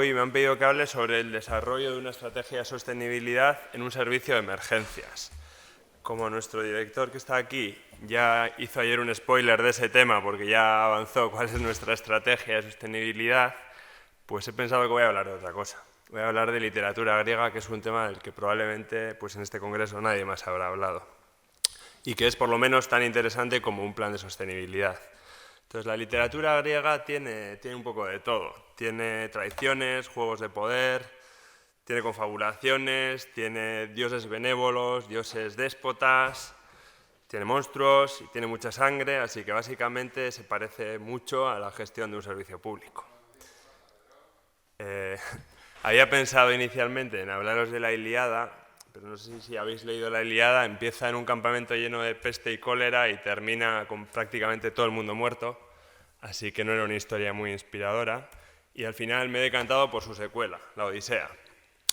hoy me han pedido que hable sobre el desarrollo de una estrategia de sostenibilidad en un servicio de emergencias. Como nuestro director que está aquí ya hizo ayer un spoiler de ese tema porque ya avanzó cuál es nuestra estrategia de sostenibilidad, pues he pensado que voy a hablar de otra cosa. Voy a hablar de literatura griega, que es un tema del que probablemente en este congreso nadie más habrá hablado y que es por lo menos tan interesante como un plan de sostenibilidad. Entonces, la literatura griega tiene un poco de todo. Tiene tradiciones, juegos de poder, tiene confabulaciones, tiene dioses benévolos, dioses déspotas, tiene monstruos y tiene mucha sangre, así que básicamente se parece mucho a la gestión de un servicio público. Había pensado inicialmente en hablaros de la Ilíada, pero no sé si habéis leído la Ilíada. Empieza en un campamento lleno de peste y cólera y termina con prácticamente todo el mundo muerto, así que no era una historia muy inspiradora, y al final me he decantado por su secuela, la Odisea.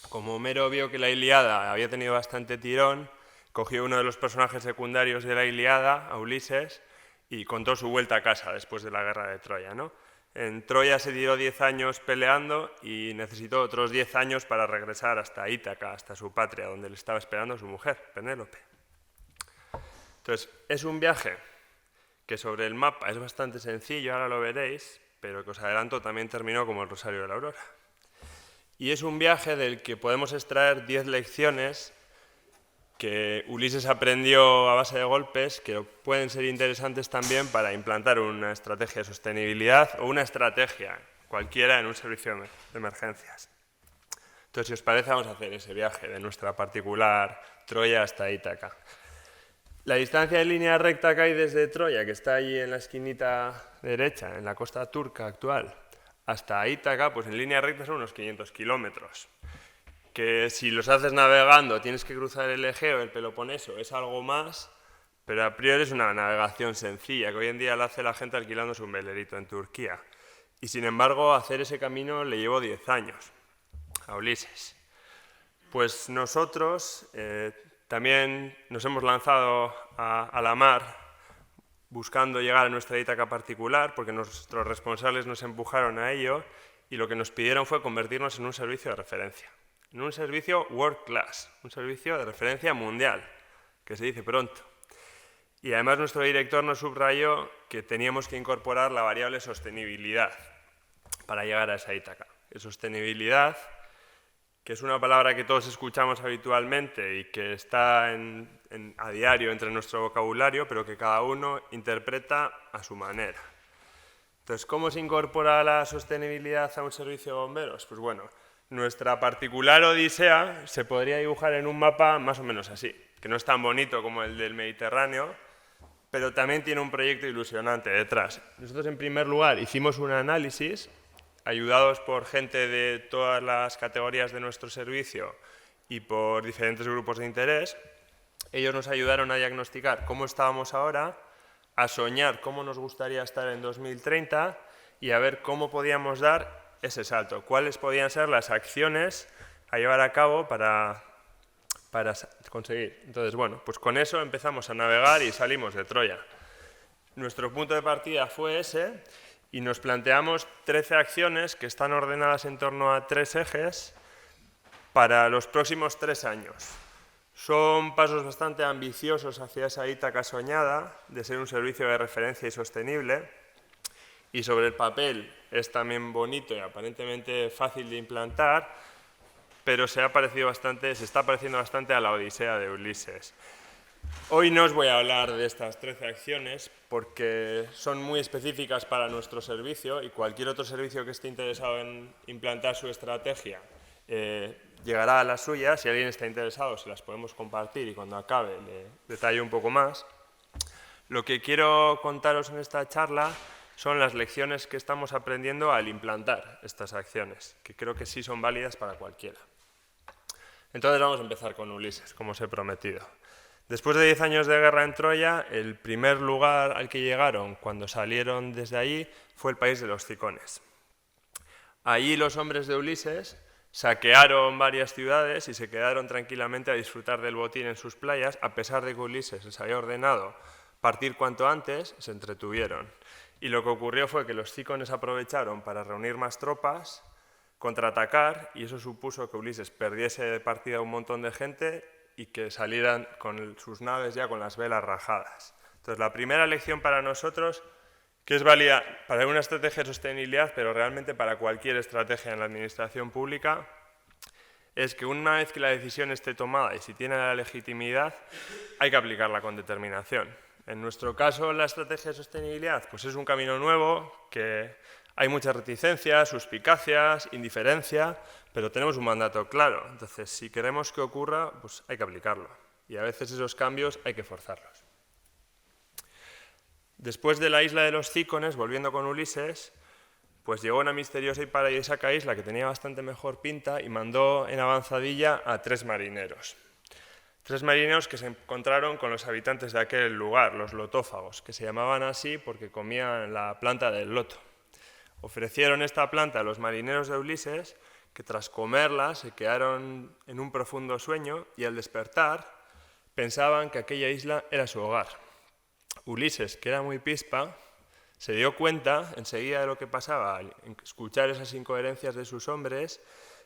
Como Homero vio que la Ilíada había tenido bastante tirón, cogió uno de los personajes secundarios de la Ilíada, a Ulises, y contó su vuelta a casa después de la guerra de Troya, ¿no? En Troya se tiró 10 años peleando y necesitó otros 10 años para regresar hasta Ítaca, hasta su patria, donde le estaba esperando su mujer, Penélope. Entonces, es un viaje que sobre el mapa es bastante sencillo, ahora lo veréis, pero que os adelanto también terminó como el Rosario de la Aurora. Y es un viaje del que podemos extraer 10 lecciones que Ulises aprendió a base de golpes, que pueden ser interesantes también para implantar una estrategia de sostenibilidad o una estrategia cualquiera en un servicio de emergencias. Entonces, si os parece, vamos a hacer ese viaje de nuestra particular Troya hasta Ítaca. La distancia en línea recta que hay desde Troya, que está ahí en la esquinita derecha, en la costa turca actual, hasta Ítaca, pues en línea recta son unos 500 kilómetros. Que si los haces navegando tienes que cruzar el Egeo, el Peloponeso, es algo más, pero a priori es una navegación sencilla, que hoy en día la hace la gente alquilándose un velerito en Turquía. Y sin embargo, hacer ese camino le llevó 10 años a Ulises. Pues nosotros también nos hemos lanzado a la mar buscando llegar a nuestra Ítaca particular, porque nuestros responsables nos empujaron a ello, y lo que nos pidieron fue convertirnos en un servicio de referencia. En un servicio world class, un servicio de referencia mundial, que se dice pronto. Y además nuestro director nos subrayó que teníamos que incorporar la variable sostenibilidad para llegar a esa Ítaca. Sostenibilidad, que es una palabra que todos escuchamos habitualmente y que está a diario entre nuestro vocabulario, pero que cada uno interpreta a su manera. Entonces, ¿cómo se incorpora la sostenibilidad a un servicio de bomberos? Pues bueno, nuestra particular Odisea se podría dibujar en un mapa más o menos así, que no es tan bonito como el del Mediterráneo, pero también tiene un proyecto ilusionante detrás. Nosotros, en primer lugar, hicimos un análisis, ayudados por gente de todas las categorías de nuestro servicio y por diferentes grupos de interés. Ellos nos ayudaron a diagnosticar cómo estábamos ahora, a soñar cómo nos gustaría estar en 2030 y a ver cómo podíamos dar ese salto, cuáles podían ser las acciones a llevar a cabo para conseguir. Entonces, bueno, pues con eso empezamos a navegar y salimos de Troya. Nuestro punto de partida fue ese y nos planteamos 13 acciones que están ordenadas en torno a 3 ejes para los próximos 3 años. Son pasos bastante ambiciosos hacia esa Ítaca soñada de ser un servicio de referencia y sostenible, y sobre el papel es también bonito y aparentemente fácil de implantar, pero se está pareciendo bastante a la Odisea de Ulises. Hoy no os voy a hablar de estas 13 acciones porque son muy específicas para nuestro servicio, y cualquier otro servicio que esté interesado en implantar su estrategia llegará a las suyas. Si alguien está interesado, se las podemos compartir y cuando acabe le detallo un poco más. Lo que quiero contaros en esta charla son las lecciones que estamos aprendiendo al implantar estas acciones, que creo que sí son válidas para cualquiera. Entonces vamos a empezar con Ulises, como os he prometido. Después de 10 años de guerra en Troya, el primer lugar al que llegaron cuando salieron desde allí fue el país de los Cicones. Allí los hombres de Ulises saquearon varias ciudades y se quedaron tranquilamente a disfrutar del botín en sus playas. A pesar de que Ulises les había ordenado partir cuanto antes, se entretuvieron. Y lo que ocurrió fue que los cicones aprovecharon para reunir más tropas, contraatacar y eso supuso que Ulises perdiese de partida a un montón de gente y que salieran con sus naves ya con las velas rajadas. Entonces, la primera lección para nosotros, que es válida para una estrategia de sostenibilidad, pero realmente para cualquier estrategia en la administración pública, es que una vez que la decisión esté tomada y si tiene la legitimidad, hay que aplicarla con determinación. En nuestro caso, la estrategia de sostenibilidad pues es un camino nuevo, que hay muchas reticencias, suspicacias, indiferencia, pero tenemos un mandato claro. Entonces, si queremos que ocurra, pues hay que aplicarlo. Y a veces esos cambios hay que forzarlos. Después de la isla de los Cícones, volviendo con Ulises, pues llegó una misteriosa y paradisíaca isla que tenía bastante mejor pinta y mandó en avanzadilla a 3 marineros. 3 marineros que se encontraron con los habitantes de aquel lugar, los lotófagos, que se llamaban así porque comían la planta del loto. Ofrecieron esta planta a los marineros de Ulises, que tras comerla se quedaron en un profundo sueño y al despertar pensaban que aquella isla era su hogar. Ulises, que era muy pispa, se dio cuenta enseguida de lo que pasaba al escuchar esas incoherencias de sus hombres,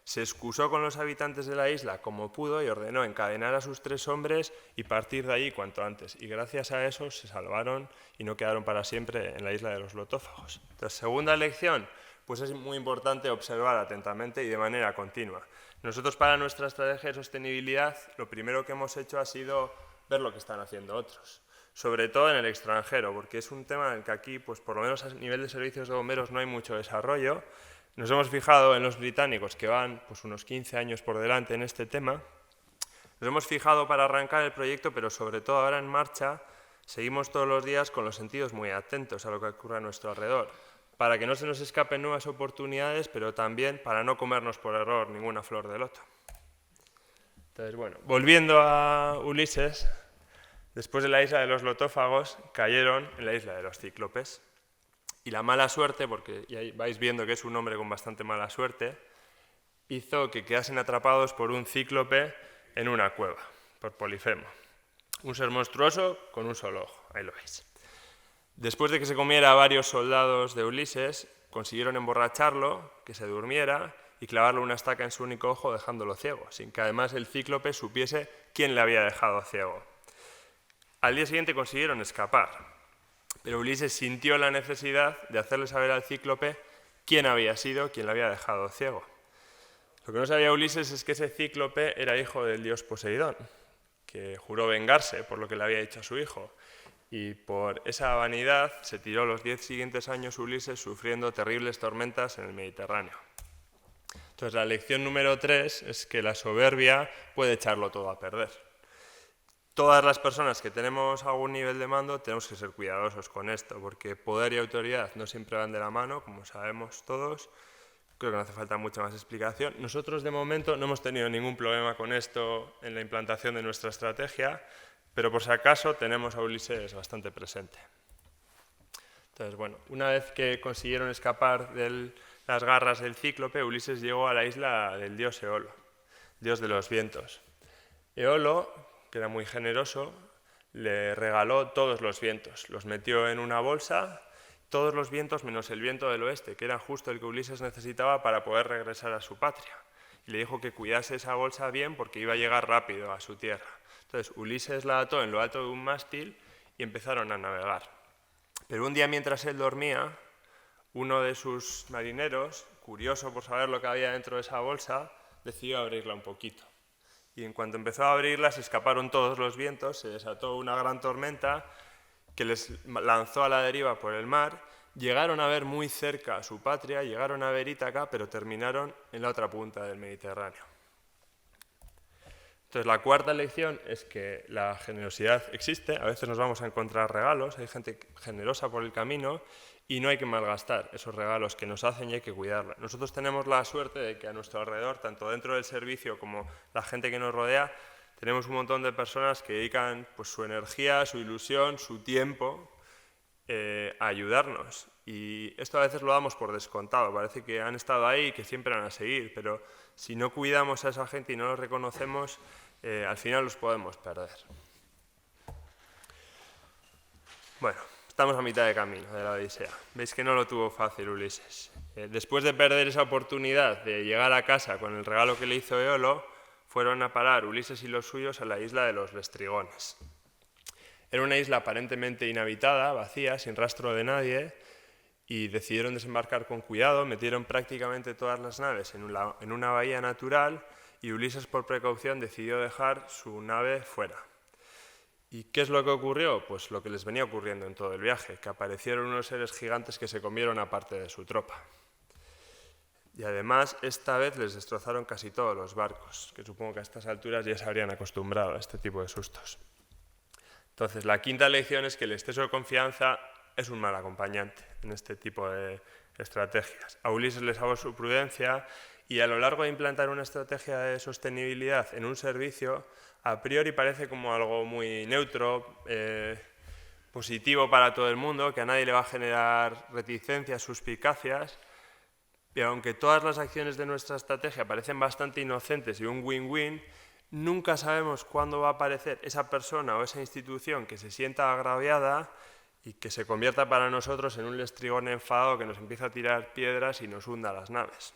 se excusó con los habitantes de la isla como pudo y ordenó encadenar a sus 3 hombres y partir de allí cuanto antes. Y gracias a eso se salvaron y no quedaron para siempre en la isla de los lotófagos. Entonces, segunda lección, pues es muy importante observar atentamente y de manera continua. Nosotros para nuestra estrategia de sostenibilidad lo primero que hemos hecho ha sido ver lo que están haciendo otros, sobre todo en el extranjero, porque es un tema en el que aquí, pues por lo menos a nivel de servicios de bomberos, no hay mucho desarrollo. Nos hemos fijado en los británicos, que van pues, unos 15 años por delante en este tema. Nos hemos fijado para arrancar el proyecto, pero sobre todo ahora en marcha, seguimos todos los días con los sentidos muy atentos a lo que ocurre a nuestro alrededor, para que no se nos escapen nuevas oportunidades, pero también para no comernos por error ninguna flor de loto. Entonces, bueno, volviendo a Ulises, después de la isla de los lotófagos, cayeron en la isla de los cíclopes. Y la mala suerte, porque ya vais viendo que es un hombre con bastante mala suerte, hizo que quedasen atrapados por un cíclope en una cueva, por Polifemo. Un ser monstruoso con un solo ojo, ahí lo veis. Después de que se comiera a varios soldados de Ulises, consiguieron emborracharlo, que se durmiera y clavarle una estaca en su único ojo dejándolo ciego, sin que además el cíclope supiese quién le había dejado ciego. Al día siguiente consiguieron escapar, pero Ulises sintió la necesidad de hacerle saber al cíclope quién había sido quien le había dejado ciego. Lo que no sabía Ulises es que ese cíclope era hijo del dios Poseidón, que juró vengarse por lo que le había hecho a su hijo. Y por esa vanidad se tiró los 10 siguientes años Ulises sufriendo terribles tormentas en el Mediterráneo. Entonces la lección número 3 es que la soberbia puede echarlo todo a perder. Todas las personas que tenemos algún nivel de mando tenemos que ser cuidadosos con esto, porque poder y autoridad no siempre van de la mano, como sabemos todos. Creo que no hace falta mucha más explicación. Nosotros, de momento, no hemos tenido ningún problema con esto en la implantación de nuestra estrategia, pero por si acaso tenemos a Ulises bastante presente. Entonces, bueno, una vez que consiguieron escapar de las garras del cíclope, Ulises llegó a la isla del dios Eolo, dios de los vientos. Eolo, que era muy generoso, le regaló todos los vientos, los metió en una bolsa, todos los vientos menos el viento del oeste, que era justo el que Ulises necesitaba para poder regresar a su patria. Y le dijo que cuidase esa bolsa bien porque iba a llegar rápido a su tierra. Entonces Ulises la ató en lo alto de un mástil y empezaron a navegar. Pero un día mientras él dormía, uno de sus marineros, curioso por saber lo que había dentro de esa bolsa, decidió abrirla un poquito. Y en cuanto empezó a abrirla, se escaparon todos los vientos, se desató una gran tormenta que les lanzó a la deriva por el mar, llegaron a ver muy cerca a su patria, llegaron a ver Ítaca, pero terminaron en la otra punta del Mediterráneo. Entonces, la cuarta lección es que la generosidad existe, a veces nos vamos a encontrar regalos, hay gente generosa por el camino y no hay que malgastar esos regalos que nos hacen y hay que cuidarla. Nosotros tenemos la suerte de que a nuestro alrededor, tanto dentro del servicio como la gente que nos rodea, tenemos un montón de personas que dedican pues, su energía, su ilusión, su tiempo a ayudarnos. Y esto a veces lo damos por descontado, parece que han estado ahí y que siempre van a seguir, pero si no cuidamos a esa gente y no los reconocemos, al final los podemos perder. Bueno, estamos a mitad de camino de la Odisea. Veis que no lo tuvo fácil Ulises. Después de perder esa oportunidad de llegar a casa con el regalo que le hizo Eolo, fueron a parar Ulises y los suyos a la isla de los Lestrigones. Era una isla aparentemente inhabitada, vacía, sin rastro de nadie, y decidieron desembarcar con cuidado, metieron prácticamente todas las naves en una bahía natural y Ulises, por precaución, decidió dejar su nave fuera. ¿Y qué es lo que ocurrió? Pues lo que les venía ocurriendo en todo el viaje, que aparecieron unos seres gigantes que se comieron a parte de su tropa. Y además, esta vez les destrozaron casi todos los barcos, que supongo que a estas alturas ya se habrían acostumbrado a este tipo de sustos. Entonces, la quinta lección es que el exceso de confianza es un mal acompañante en este tipo de estrategias. A Ulises le salvó su prudencia y a lo largo de implantar una estrategia de sostenibilidad en un servicio, a priori parece como algo muy neutro, positivo para todo el mundo, que a nadie le va a generar reticencias, suspicacias, pero aunque todas las acciones de nuestra estrategia parecen bastante inocentes y un win-win, nunca sabemos cuándo va a aparecer esa persona o esa institución que se sienta agraviada y que se convierta para nosotros en un lestrigón enfadado que nos empieza a tirar piedras y nos hunda las naves.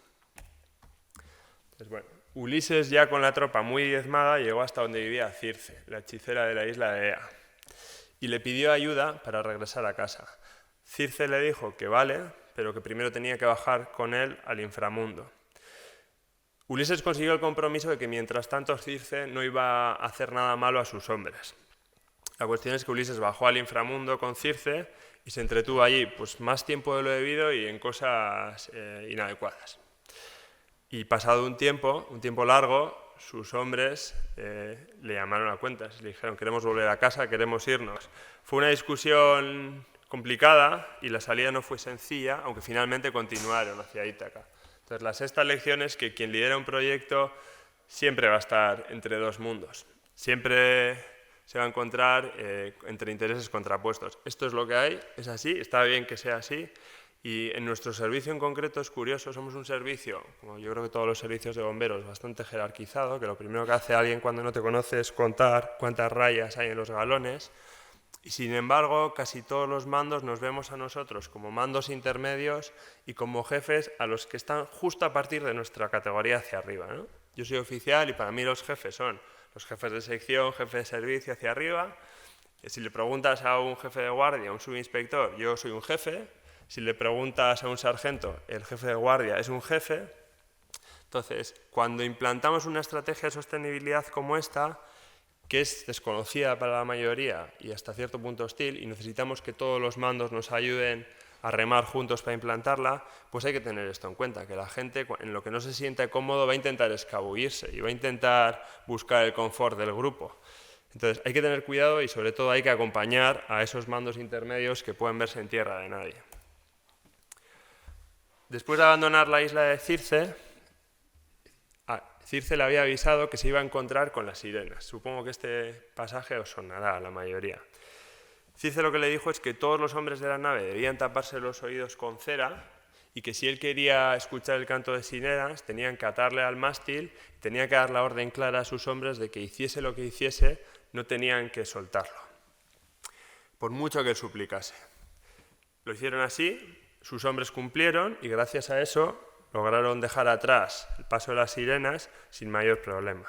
Entonces, bueno, Ulises, ya con la tropa muy diezmada, llegó hasta donde vivía Circe, la hechicera de la isla de Ea, y le pidió ayuda para regresar a casa. Circe le dijo que vale, pero que primero tenía que bajar con él al inframundo. Ulises consiguió el compromiso de que mientras tanto Circe no iba a hacer nada malo a sus hombres. La cuestión es que Ulises bajó al inframundo con Circe y se entretuvo allí pues, más tiempo de lo debido y en cosas inadecuadas. Y pasado un tiempo largo, sus hombres le llamaron a cuentas, le dijeron queremos volver a casa, queremos irnos. Fue una discusión complicada y la salida no fue sencilla, aunque finalmente continuaron hacia Ítaca. Entonces, la sexta lección es que quien lidera un proyecto siempre va a estar entre dos mundos, siempre se va a encontrar entre intereses contrapuestos. Esto es lo que hay, es así, está bien que sea así, y en nuestro servicio en concreto es curioso, somos un servicio, como yo creo que todos los servicios de bomberos, bastante jerarquizado, que lo primero que hace alguien cuando no te conoce es contar cuántas rayas hay en los galones. Y sin embargo, casi todos los mandos nos vemos a nosotros como mandos intermedios y como jefes a los que están justo a partir de nuestra categoría hacia arriba, ¿no? Yo soy oficial y para mí los jefes son los jefes de sección, jefe de servicio hacia arriba. Si le preguntas a un jefe de guardia, a un subinspector, yo soy un jefe. Si le preguntas a un sargento, el jefe de guardia es un jefe. Entonces, cuando implantamos una estrategia de sostenibilidad como esta, que es desconocida para la mayoría y hasta cierto punto hostil, y necesitamos que todos los mandos nos ayuden a remar juntos para implantarla, pues hay que tener esto en cuenta, que la gente en lo que no se sienta cómodo va a intentar escabullirse y va a intentar buscar el confort del grupo. Entonces hay que tener cuidado y sobre todo hay que acompañar a esos mandos intermedios que pueden verse en tierra de nadie. Después de abandonar la isla de Circe, Circe le había avisado que se iba a encontrar con las sirenas. Supongo que este pasaje os sonará a la mayoría. Circe lo que le dijo es que todos los hombres de la nave debían taparse los oídos con cera y que si él quería escuchar el canto de sirenas tenían que atarle al mástil, tenían que dar la orden clara a sus hombres de que hiciese lo que hiciese, no tenían que soltarlo, por mucho que él suplicase. Lo hicieron así, sus hombres cumplieron y gracias a eso lograron dejar atrás el paso de las sirenas sin mayor problema.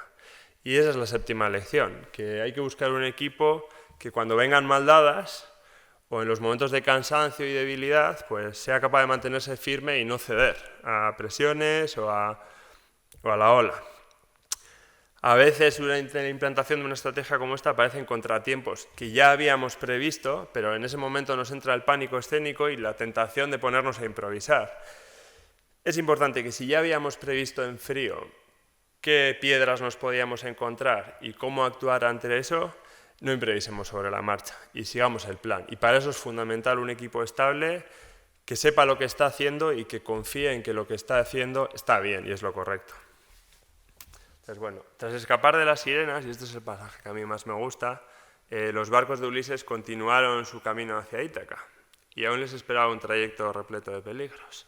Y esa es la séptima lección, que hay que buscar un equipo que cuando vengan mal dadas o en los momentos de cansancio y debilidad, pues sea capaz de mantenerse firme y no ceder a presiones o a la ola. A veces durante la implantación de una estrategia como esta aparecen contratiempos que ya habíamos previsto, pero en ese momento nos entra el pánico escénico y la tentación de ponernos a improvisar. Es importante que si ya habíamos previsto en frío qué piedras nos podíamos encontrar y cómo actuar ante eso, no improvisemos sobre la marcha y sigamos el plan. Y para eso es fundamental un equipo estable que sepa lo que está haciendo y que confíe en que lo que está haciendo está bien y es lo correcto. Entonces, bueno, tras escapar de las sirenas, y este es el pasaje que a mí más me gusta, los barcos de Ulises continuaron su camino hacia Ítaca y aún les esperaba un trayecto repleto de peligros.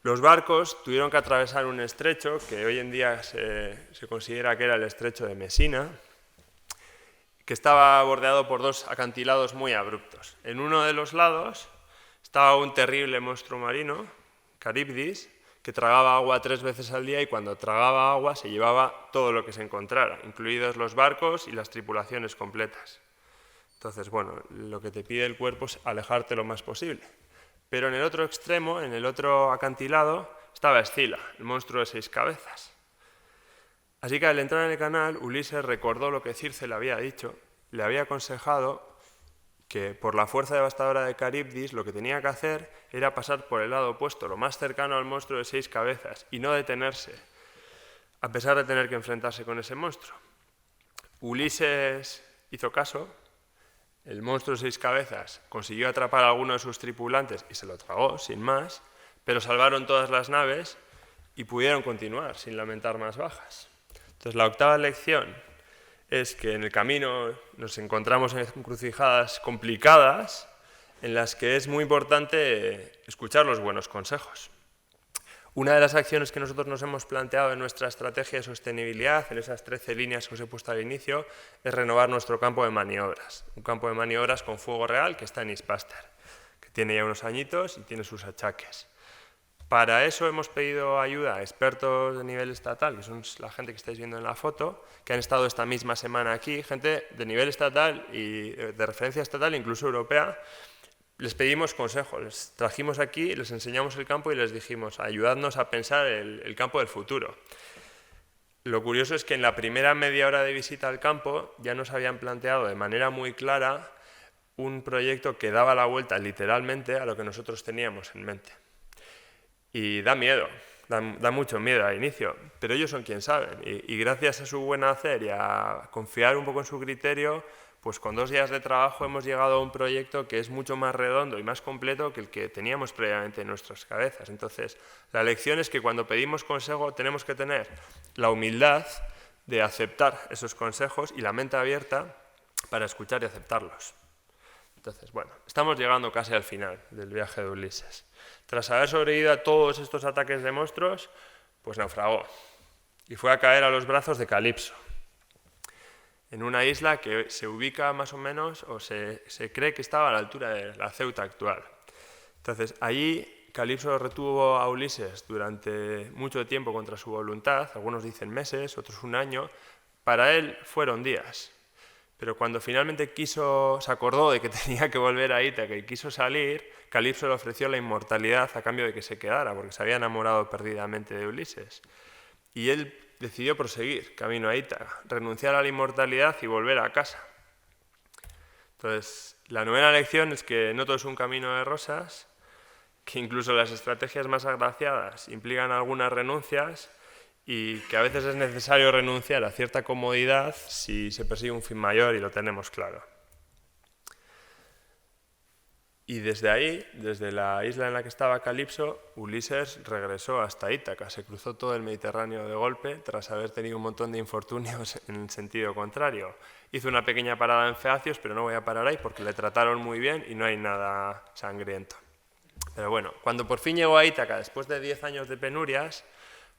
Los barcos tuvieron que atravesar un estrecho que hoy en día se considera que era el estrecho de Mesina, que estaba bordeado por dos acantilados muy abruptos. En uno de los lados estaba un terrible monstruo marino, Caribdis, que tragaba agua 3 veces al día y cuando tragaba agua se llevaba todo lo que se encontrara, incluidos los barcos y las tripulaciones completas. Entonces, bueno, lo que te pide el cuerpo es alejarte lo más posible. Pero en el otro extremo, en el otro acantilado, estaba Escila, el monstruo de 6 cabezas. Así que al entrar en el canal, Ulises recordó lo que Circe le había dicho, le había aconsejado que por la fuerza devastadora de Caribdis lo que tenía que hacer era pasar por el lado opuesto, lo más cercano al monstruo de 6 cabezas, y no detenerse, a pesar de tener que enfrentarse con ese monstruo. Ulises hizo caso, el monstruo de 6 cabezas consiguió atrapar a alguno de sus tripulantes y se lo tragó, sin más, pero salvaron todas las naves y pudieron continuar sin lamentar más bajas. Entonces, la octava lección es que en el camino nos encontramos en encrucijadas complicadas en las que es muy importante escuchar los buenos consejos. Una de las acciones que nosotros nos hemos planteado en nuestra estrategia de sostenibilidad, en esas 13 líneas que os he puesto al inicio, es renovar nuestro campo de maniobras. Un campo de maniobras con fuego real que está en Ispaster, que tiene ya unos añitos y tiene sus achaques. Para eso hemos pedido ayuda a expertos de nivel estatal, que son la gente que estáis viendo en la foto, que han estado esta misma semana aquí, gente de nivel estatal y de referencia estatal, incluso europea. Les pedimos consejos, les trajimos aquí, les enseñamos el campo y les dijimos, ayudadnos a pensar el campo del futuro. Lo curioso es que en la primera media hora de visita al campo ya nos habían planteado de manera muy clara un proyecto que daba la vuelta literalmente a lo que nosotros teníamos en mente. Y da miedo, da mucho miedo al inicio, pero ellos son quien saben y gracias a su buen hacer y a confiar un poco en su criterio, pues con 2 días de trabajo hemos llegado a un proyecto que es mucho más redondo y más completo que el que teníamos previamente en nuestras cabezas. Entonces, la lección es que cuando pedimos consejo tenemos que tener la humildad de aceptar esos consejos y la mente abierta para escuchar y aceptarlos. Entonces, bueno, estamos llegando casi al final del viaje de Ulises. Tras haber sobrevivido a todos estos ataques de monstruos, pues naufragó y fue a caer a los brazos de Calipso, en una isla que se ubica más o menos, o se cree que estaba a la altura de la Ceuta actual. Entonces, allí Calipso retuvo a Ulises durante mucho tiempo contra su voluntad, algunos dicen meses, otros un año, para él fueron días. Pero cuando finalmente se acordó de que tenía que volver a Ítaca y quiso salir, Calipso le ofreció la inmortalidad a cambio de que se quedara, porque se había enamorado perdidamente de Ulises. Y él decidió proseguir camino a Ítaca, renunciar a la inmortalidad y volver a casa. Entonces, la novena lección es que no todo es un camino de rosas, que incluso las estrategias más agraciadas implican algunas renuncias y que a veces es necesario renunciar a cierta comodidad si se persigue un fin mayor y lo tenemos claro. Y desde ahí, desde la isla en la que estaba Calipso, Ulises regresó hasta Ítaca, se cruzó todo el Mediterráneo de golpe tras haber tenido un montón de infortunios en el sentido contrario. Hizo una pequeña parada en Feacios, pero no voy a parar ahí porque le trataron muy bien y no hay nada sangriento. Pero bueno, cuando por fin llegó a Ítaca, después de 10 años de penurias,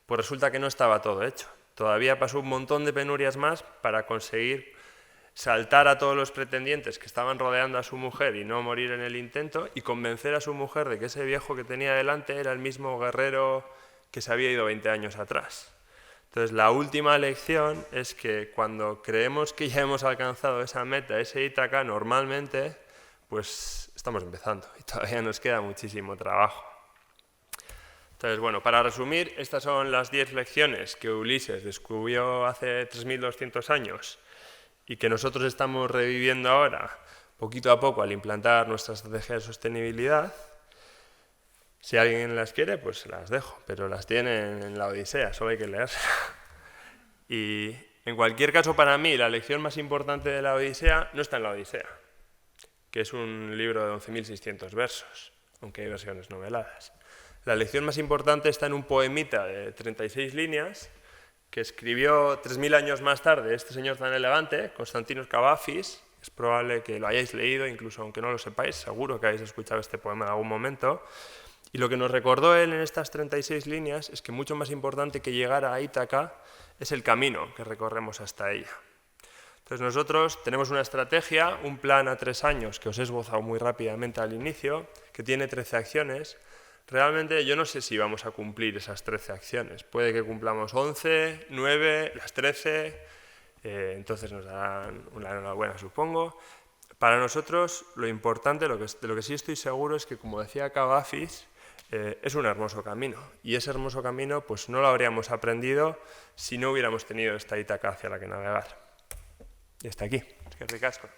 pues resulta que no estaba todo hecho. Todavía pasó un montón de penurias más para conseguir saltar a todos los pretendientes que estaban rodeando a su mujer y no morir en el intento, y convencer a su mujer de que ese viejo que tenía delante era el mismo guerrero que se había ido 20 años atrás. Entonces, la última lección es que cuando creemos que ya hemos alcanzado esa meta, ese Ítaca, normalmente, pues estamos empezando y todavía nos queda muchísimo trabajo. Entonces, bueno, para resumir, estas son las 10 lecciones que Ulises descubrió hace 3.200 años y que nosotros estamos reviviendo ahora, poquito a poco, al implantar nuestra estrategia de sostenibilidad. Si alguien las quiere, pues las dejo, pero las tienen en la Odisea, solo hay que leerlas. Y en cualquier caso, para mí, la lección más importante de la Odisea no está en la Odisea, que es un libro de 11.600 versos, aunque hay versiones noveladas. La lección más importante está en un poemita de 36 líneas que escribió 3.000 años más tarde este señor tan elegante, Constantinos Cavafis. Es probable que lo hayáis leído, incluso aunque no lo sepáis, seguro que habéis escuchado este poema en algún momento. Y lo que nos recordó él en estas 36 líneas es que mucho más importante que llegar a Ítaca es el camino que recorremos hasta ella. Entonces nosotros tenemos una estrategia, un plan a 3 años que os he esbozado muy rápidamente al inicio, que tiene 13 acciones. Realmente yo no sé si vamos a cumplir esas 13 acciones. Puede que cumplamos 11, 9, las 13, entonces nos darán una enhorabuena, supongo. Para nosotros lo importante, de lo que sí estoy seguro es que, como decía Cavafis, es un hermoso camino. Y ese hermoso camino pues no lo habríamos aprendido si no hubiéramos tenido esta Ítaca hacia la que navegar. Y hasta aquí. Es que ricasco.